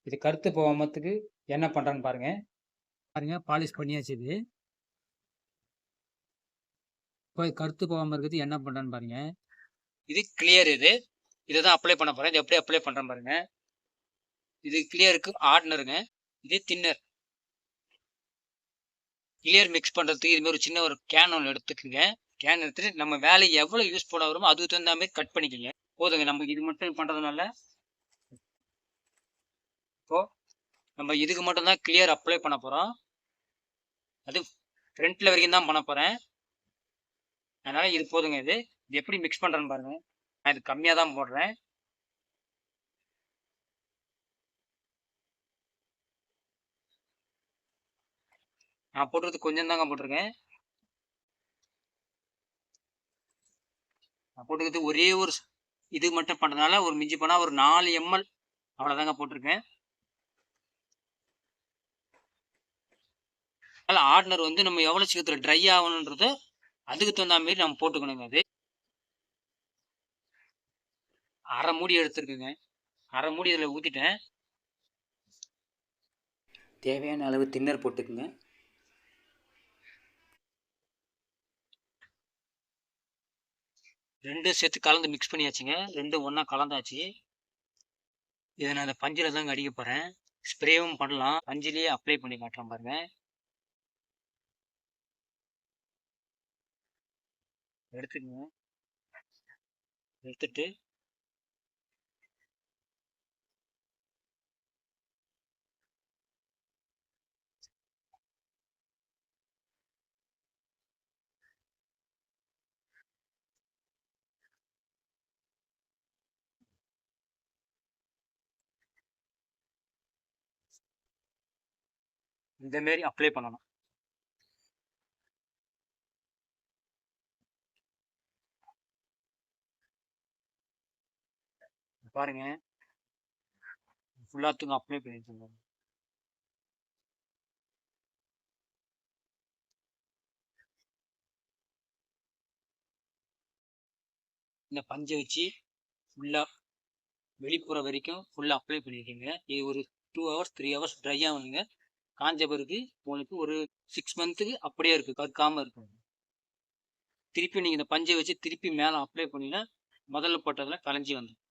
இது கருத்து போகாமத்துக்கு என்ன பண்றேன்னு பாருங்க. பாருங்க பாலிஷ் பண்ணியாச்சு இது. இப்போ கருத்து போகாம இருக்கிறதுக்கு என்ன பண்றேன்னு பாருங்க. இது கிளியர் இது. இத தான் அப்ளை பண்ண போறேன். இது எப்படி அப்ளை பண்றேன் பாருங்க. இது கிளியருக்கு ஹார்ட்னருங்க. இது தின்னர். கிளியர் மிக்ஸ் பண்றதுக்கு இது மாரி ஒரு சின்ன ஒரு கேன் ஒண்ணு எடுத்துக்கங்க. கேன் எடுத்துட்டு நம்ம வேலைக்கு எவ்வளோ யூஸ்ஃபுல்லா வருமோ அதுக்கு தகுந்த மாரி கட் பண்ணிக்கங்க. போதுங்க. நம்ம இது மட்டும் பண்றதுனால இப்போ நம்ம இதுக்கு மட்டும் தான் கிளியர் அப்ளை பண்ண போறோம். அது ஃப்ரண்ட்ல வரைக்கும் தான் பண்ண போறேன். அதனால இது போதுங்க இது. இது எப்படி மிக்ஸ் பண்றேன்னு பாருங்க. நான் இது கம்மியா தான் போடுறேன். நான் போடுறது கொஞ்சம் தாங்க போட்டிருக்கேன். நான் போட்டுக்கிறது ஒரே ஒரு இது மட்டும் பண்ணதுனால ஒரு மிஞ்சி போனா ஒரு 4 எம்எல் அவ்வளோதாங்க போட்டிருக்கேன். அதனால ஹார்ட்னர் வந்து நம்ம எவ்வளோ சீக்கிரத்தில் ட்ரை ஆகணுன்றத அதுக்கு தகுந்த மாரி நம்ம போட்டுக்கணுங்க அது. அரை மூடி எடுத்துருக்குங்க. அரை மூடி இதில் ஊற்றிட்டேன். தேவையான அளவு தின்னர் போட்டுக்குங்க. ரெண்டும் சேர்த்து கலந்து மிக்ஸ் பண்ணியாச்சுங்க. ரெண்டும் ஒன்றா கலந்தாச்சு. இதை நான் அந்த பஞ்சில் தாங்க அடிக்க போகிறேன். ஸ்ப்ரேவும் பண்ணலாம். பஞ்சிலேயே அப்ளை பண்ணி காட்டுறேன் பாருங்க. எடுத்துக்கங்க. எடுத்துட்டு இந்த மாரி அப்ளை பண்ணணும். பாருங்க ஃபுல்லாத்துக்கும் அப்ளை பண்ணிட்டுங்க. இந்த பஞ்சை வச்சு ஃபுல்லாக வெளிப்புற வரைக்கும் ஃபுல்லாக அப்ளை பண்ணியிருக்கீங்க. இது ஒரு 2 ஹவர்ஸ் 3 ஹவர்ஸ் ட்ரை ஆகணுங்க. காஞ்ச பிறகு உங்களுக்கு ஒரு 6 மந்த்துக்கு அப்படியே இருக்குது, கற்காமல் இருக்கும். திருப்பி நீங்கள் இந்த பஞ்சை வச்சு திருப்பி மேலே அப்ளை பண்ணினா முதல்ல போட்டதில் கலைஞ்சி வந்துடும்.